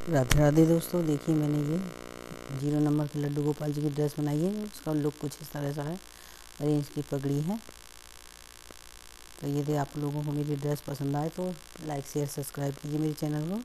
राधे राधे दोस्तों, देखिए मैंने ये 0 नंबर के लड्डू गोपाल जी की ड्रेस बनाई है। उसका लुक कुछ इस तरह सा है और ये इसकी पगड़ी है। तो यदि आप लोगों को मेरी ड्रेस पसंद आए तो लाइक शेयर सब्सक्राइब कीजिए मेरे चैनल को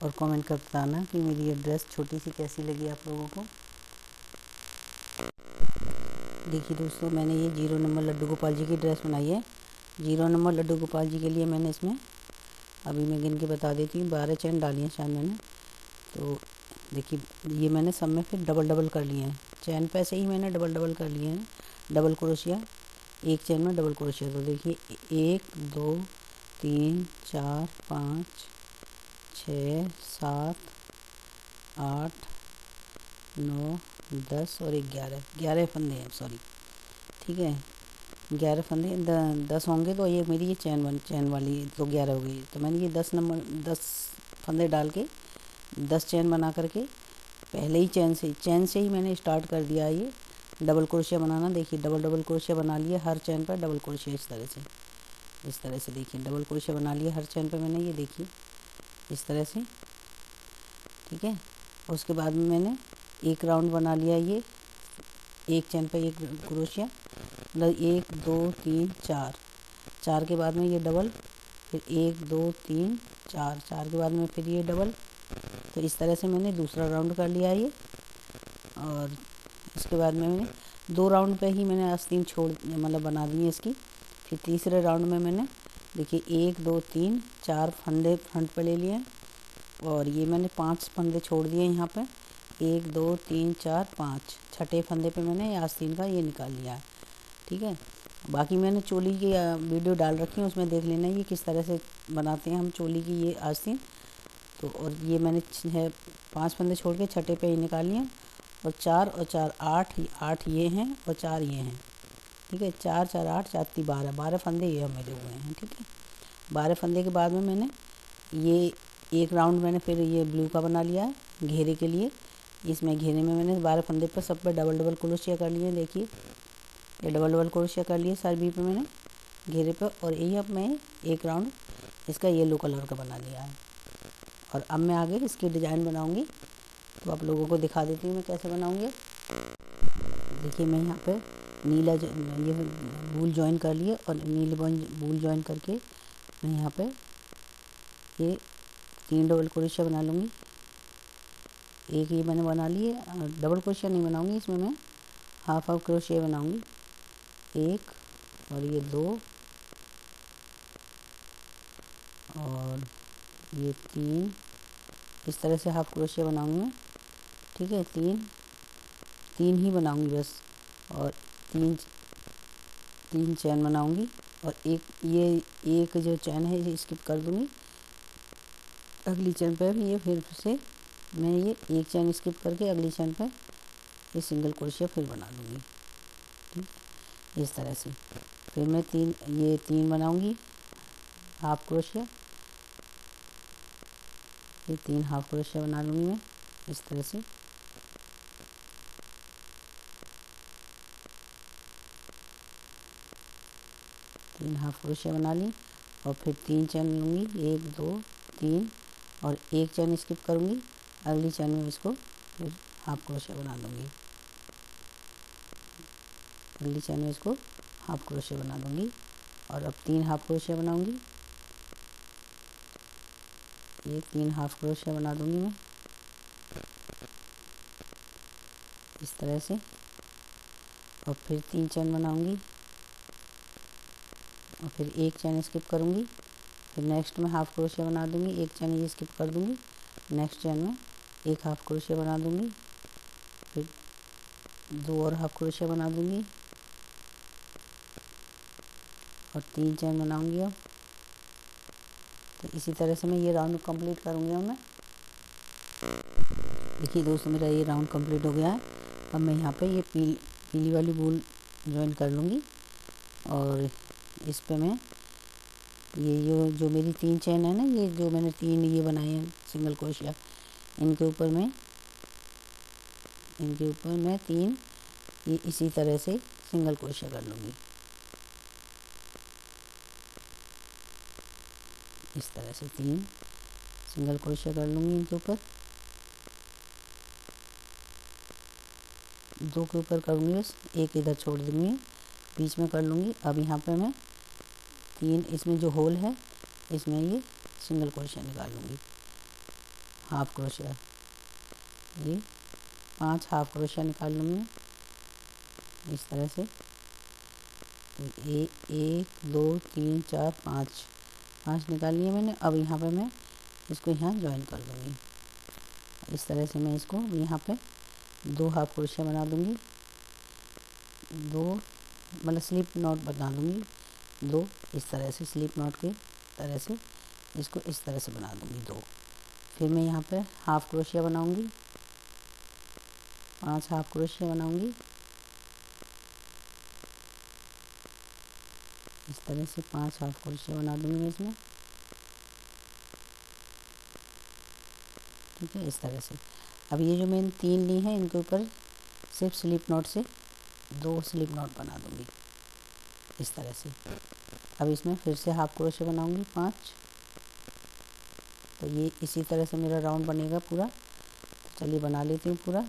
और कमेंट कर बताना कि मेरी ये ड्रेस छोटी सी कैसी लगी आप लोगों को। देखिए दोस्तों, मैंने ये 0 नंबर लड्डू गोपाल जी की ड्रेस बनाई है। 0 नंबर लड्डू गोपाल जी के लिए मैंने इसमें अभी मैं गिन के बता देती हूँ 12 चैन डाली हैं शायद मैंने। तो देखिए ये मैंने सब में फिर डबल डबल कर लिए हैं। चैन पे से ही मैंने डबल डबल कर लिए हैं, डबल क्रोशिया, एक चैन में डबल क्रोशिया। तो देखिए 1 2 3 4 5 6 7 8 9 10 और 11 फंदे हैं, सॉरी, ठीक है। 11 फंदे 10 होंगे तो ये मेरी ये चैन वाली तो 11 हो गई। तो मैंने ये 10 फंदे डाल के 10 चैन बना करके पहले ही चैन से ही मैंने स्टार्ट कर दिया ये डबल क्रोशिया बनाना। देखिए डबल क्रोशिया बना लिया हर चैन पर, डबल क्रोशिया इस तरह से देखिए डबल क्रोशिया बना लिया हर चैन पर मैंने, ये देखिए इस तरह से, ठीक है। उसके बाद में मैंने एक राउंड बना लिया, ये एक चैन पर एक क्रोशिया, मतलब 1 2 3 4 के बाद में ये डबल, फिर 1 2 3 4 के बाद में फिर ये डबल। तो इस तरह से मैंने दूसरा राउंड कर लिया ये। और इसके बाद में मैंने 2 राउंड पे ही मैंने आस्तीन छोड़ मतलब बना दी है इसकी। फिर तीसरे राउंड में मैंने देखिए 1 2 3 4 फंदे फ्रंट पे ले लिए और ये मैंने 5 फंदे छोड़ दिए यहाँ पे। 1 2 3 4 5 छठे फंदे पे मैंने आस्तीन का ये निकाल लिया है, ठीक है। बाकी मैंने चोली की वीडियो डाल रखी है, उसमें देख लेना ये किस तरह से बनाते हैं हम चोली की ये आस्तीन। तो और ये मैंने 5 फंदे छोड़ के छठे पे ही निकाल लिए और 4 और 4 8 ये हैं और 4 ये हैं, ठीक है। 4 4 8 4 12 फंदे ये मेरे हुए हैं, ठीक है। 12 फंदे के बाद में मैंने ये एक राउंड मैंने फिर ये ब्लू का बना लिया है घेरे के लिए। इसमें घेरे में मैंने 12 फंदे पर सब पे डबल डबल क्रोशिया कर लिए, देखिए ये डबल डबल क्रोशिया कर लिए सभी पे मैंने घेरे पे। और यही अब मैं एक राउंड इसका येलो कलर का बना लिया है। और अब मैं आगे इसकी डिज़ाइन बनाऊंगी, तो आप लोगों को दिखा देती हूँ मैं कैसे बनाऊंगी। देखिए मैं यहाँ पे नीला ये बूल ज्वाइन कर लिए और नीले बूल ज्वाइन करके मैं यहाँ पे ये 3 डबल क्रोशिया बना लूँगी। एक ये मैंने बना लिए, डबल क्रोशिया नहीं बनाऊंगी इसमें, मैं हाफ क्रोशिया बनाऊंगी। 1 और ये 2 और ये 3, इस तरह से हाफ क्रोशिया बनाऊंगी मैं, ठीक है। 3 ही बनाऊंगी बस। और 3 चैन बनाऊंगी और एक जो चैन है ये स्किप कर दूंगी। अगली चैन पर भी ये फिर से मैं ये एक चैन स्किप करके अगली चैन पर ये सिंगल क्रोशिया फिर बना दूंगी, ठीक इस तरह से। फिर मैं 3 बनाऊंगी हाफ क्रोशिया, ये 3 हाफ क्रोशिया बना लूँगी मैं इस तरह से। तीन हाफ क्रोशिया बना ली और फिर 3 चैन लूँगी, 1 2 3 और एक चैन स्किप करूँगी, अगली चैन में इसको फिर हाफ क्रोशिया बना दूँगी, अगली चैन में इसको हाफ क्रोशिया बना दूँगी। और अब 3 हाफ क्रोशिया बनाऊँगी, ये 3 हाफ क्रोशिया बना दूँगी मैं इस तरह से। और फिर 3 चैन बनाऊँगी और फिर एक चैन स्किप करूँगी, फिर नेक्स्ट में हाफ क्रोशिया बना दूँगी, एक चैन ये स्किप कर दूँगी, नेक्स्ट चैन में एक हाफ क्रोशिया बना दूँगी, फिर 2 और हाफ क्रोशिया बना दूँगी और 3 चैन बनाऊँगी। अब तो इसी तरह से मैं ये राउंड कंप्लीट करूँगी। अब मैं देखिए दोस्तों मेरा ये राउंड कंप्लीट हो गया है। अब मैं यहाँ पे ये पीली वाली बूल ज्वाइन कर लूँगी और इस पे मैं ये जो मेरी 3 चैन है ना, ये जो मैंने 3 ये बनाए हैं सिंगल क्रोशिया, इनके ऊपर मैं 3 ये इसी तरह से सिंगल क्रोशिया कर लूँगी इस तरह से 3 सिंगल क्रोशिया कर लूँगी इनके ऊपर, 2 के ऊपर करूँगी बस, एक इधर छोड़ दूँगी, बीच में कर लूँगी। अब यहाँ पे मैं 3 इसमें जो होल है इसमें ये सिंगल क्रोशिया निकाल लूँगी, हाफ क्रोशिया, ये 5 हाफ क्रोशिया निकाल लूँगी इस तरह से। तो 1 2 3 4 5 निकाल लिए मैंने। अब यहाँ पे मैं इसको यहाँ ज्वाइन कर दूँगी इस तरह से। मैं इसको यहाँ पे 2 हाफ क्रोशिया बना दूँगी, 2 मतलब स्लिप नॉट बना दूँगी, 2 इस तरह से स्लिप नॉट के तरह से इसको इस तरह से बना दूँगी 2। फिर मैं यहाँ पे हाफ क्रोशिया बनाऊँगी, 5 हाफ क्रोशिया बनाऊँगी इस तरह से, 5 हाफ क्रोशिया बना दूँगी इसमें, ठीक है, इस तरह से। अब ये जो मैंने 3 ली हैं इनके ऊपर सिर्फ स्लिप नॉट से 2 स्लिप नॉट बना दूँगी इस तरह से। अब इसमें फिर से हाफ क्रोशिया बनाऊँगी 5। तो ये इसी तरह से मेरा राउंड बनेगा पूरा। तो चलिए बना लेती हूँ पूरा।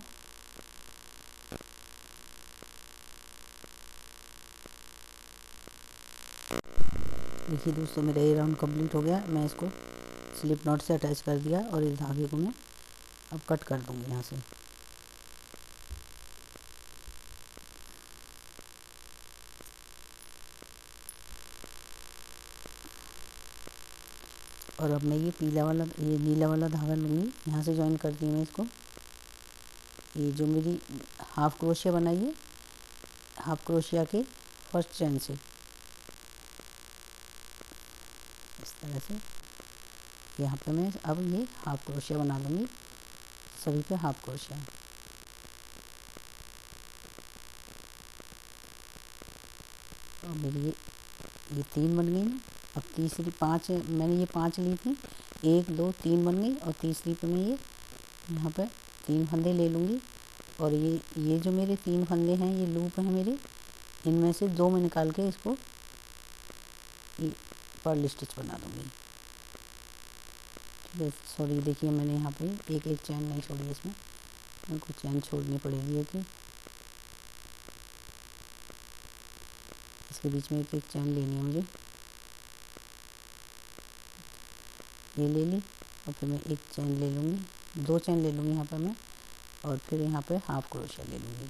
देखिए दोस्तों, मेरा ये राउंड कंप्लीट हो गया। मैं इसको स्लिप नॉट से अटैच कर दिया और इस धागे को मैं अब कट कर दूँगी यहाँ से। और अब मैं ये नीला वाला धागा लूँगी, यहाँ से ज्वाइन करती हूँ मैं इसको। ये जो मेरी हाफ क्रोशिया बनाई है, हाफ क्रोशिया के फर्स्ट चेन से इस तरह से यहाँ पे मैं अब ये हाफ क्रोशिया बना दूँगी सभी पे हाफ क्रोशिया। और मेरी ये 3 बन गई ना। अब तीसरी 5 मैंने ये 5 ली थी, 1 2 3 बन गई। और तीसरी पे मैं ये यहाँ पे 3 फंदे ले लूँगी। और ये जो मेरे 3 फंदे हैं, ये लूप हैं मेरे, इनमें से 2 में निकाल के इसको पर्ल स्टिच बना दूँगी, ठीक है। सॉरी, देखिए मैंने यहाँ पे एक चैन नहीं छोड़ी, इसमें मेरे को चैन छोड़नी पड़ेगी कि इसके बीच में एक चैन लेनी है मुझे। ये ले ली और फिर मैं एक चैन ले लूँगी, 2 चैन ले लूँगी यहाँ पर मैं। और फिर यहाँ पे हाफ क्रोशिया ले लूँगी,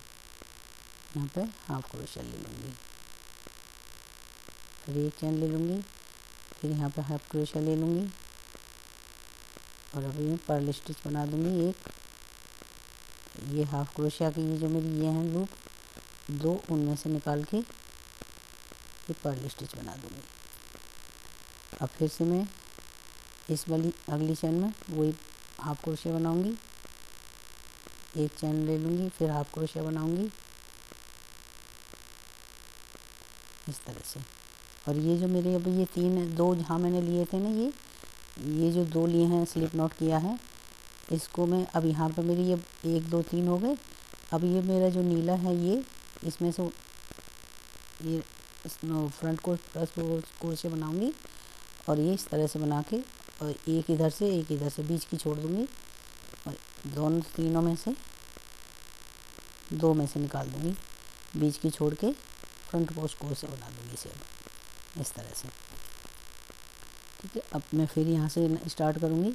यहाँ पे हाफ क्रोशिया ले लूँगी, फिर एक चैन ले लूँगी, फिर यहाँ पे हाफ क्रोशिया ले लूँगी। और अभी मैं पर्ल स्टिच बना दूँगी एक। ये हाफ क्रोशिया की ये जो मेरी ये हैं लूप, 2 उनमें से निकाल के ये पर्ल स्टिच बना दूँगी। अब फिर से मैं इस वाली अगली चैन में वही हाफ क्रोशिया बनाऊँगी, एक चैन ले लूँगी, फिर हाफ क्रोशिया बनाऊँगी इस तरह से। और ये जो मेरे अभी ये 2 जहाँ मैंने लिए थे ना, ये जो 2 लिए हैं स्लिप नॉट किया है, इसको मैं अब यहाँ पर मेरी ये 1 2 3 हो गए। अब ये मेरा जो नीला है, ये इसमें से ये फ्रंट को प्लस क्रोशिया बनाऊँगी। और ये इस तरह से बना के और एक इधर से बीच की छोड़ दूँगी। और दोनों तीनों में से 2 में से निकाल दूँगी, बीच की छोड़ के फ्रंट पोस्ट क्रोशिया बना दूँगी इसे अब इस तरह से, ठीक है। अब मैं फिर यहाँ से स्टार्ट करूँगी,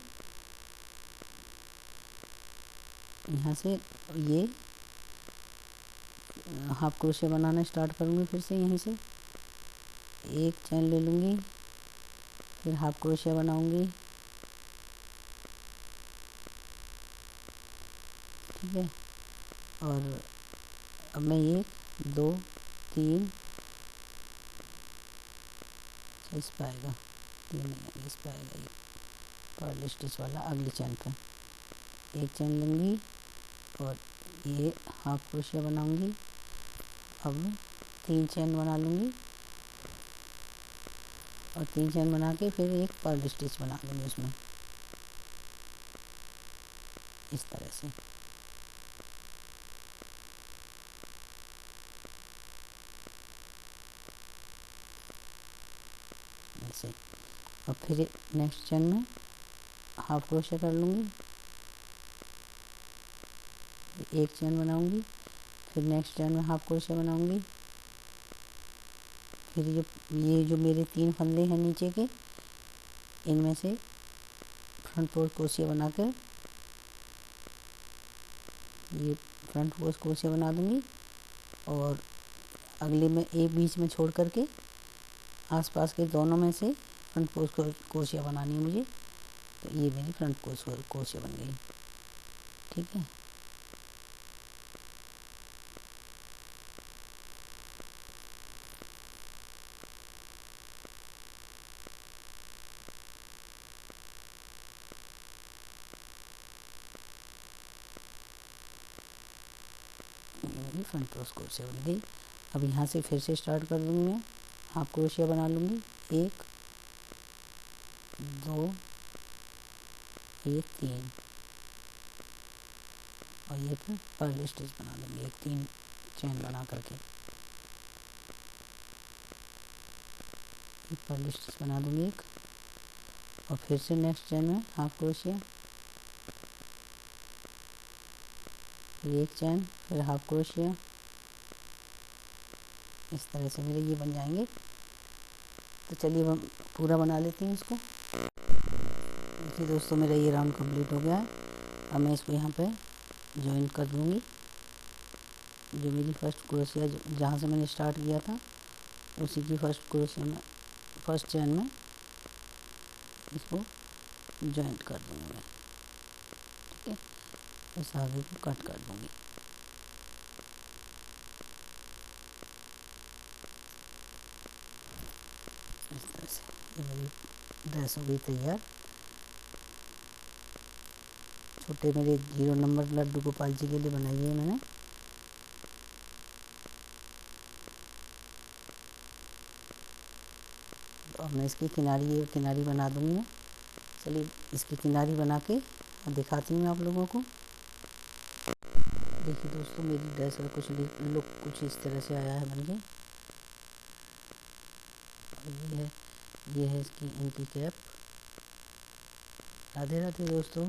यहाँ से ये हाफ क्रोशिया बनाना स्टार्ट करूँगी। फिर से यहीं से एक चैन ले लूँगी, फिर हाफ क्रोशिया बनाऊँगी, ठीक है। और अब मैं 1 2 3 इस पर आएगा, ये नहीं इस पर आएगा, ये पर्ल स्टिच वाला अगली चैन पर एक चैन लूँगी और ये हाफ क्रोशिया बनाऊँगी। अब 3 चैन बना लूँगी और 3 चैन बना के फिर एक पर्ल स्टिच बना लूँगी उसमें इस तरह से। ऐसे। और फिर नेक्स्ट चैन में हाफ क्रोशिया कर लूँगी, एक चेन बनाऊँगी, फिर नेक्स्ट चेन में हाफ क्रोशिया बनाऊँगी, फिर ये जो मेरे 3 फंदे हैं नीचे के, इनमें से फ्रंट फोर क्रोशिया बना कर ये फ्रंट फोर क्रोशिया बना दूँगी, और अगले में एक बीच में छोड़ करके आसपास के दोनों में से फ्रंट फोर क्रोशिया बनानी है मुझे। तो ये मेरी फ्रंट फोर क्रोशिया बन गई। ठीक है, ये फ्रंट फोर क्रोशिया बन गई। अब यहाँ से फिर से स्टार्ट कर दूँगी मैं, हाफ क्रोशिया बना लूँगी, 1 2 ये 3, और ये फिर पर्ल स्टिच बना लूँगी, एक 3 चेन बना करके पर्ल स्टिच बना दूँगी एक, और फिर से नेक्स्ट चेन में हाफ क्रोशिया, फिर एक चेन, फिर हाफ क्रोशिया। इस तरह से मेरे ये बन जाएंगे। तो चलिए हम पूरा बना लेते हैं इसको। देखिए दोस्तों, मेरा ये राउंड कंप्लीट हो गया है। अब मैं इसको यहाँ पे ज्वाइन कर दूँगी। जो मेरी फर्स्ट क्रोशिया जहाँ से मैंने स्टार्ट किया था, उसी की फर्स्ट क्रोशिया में, फर्स्ट चेन में इसको ज्वाइंट कर दूँगी मैं। ठीक है, इस आगे को कट कर दूँगी। इस तरह से ये मेरी ड्रेस हो गई तैयार। छोटे मेरे 0 नंबर लड्डू गोपाल जी के लिए बनाई है मैंने। तो अब मैं इसकी किनारी बना दूँगी मैं। चलिए इसकी किनारी बना के दिखाती हूँ आप लोगों को। देखिए दोस्तों, मेरी ड्रेस का कुछ लुक कुछ इस तरह से आया है बनके। ये है इसकी इनकी कैप। राधे राधे दोस्तों।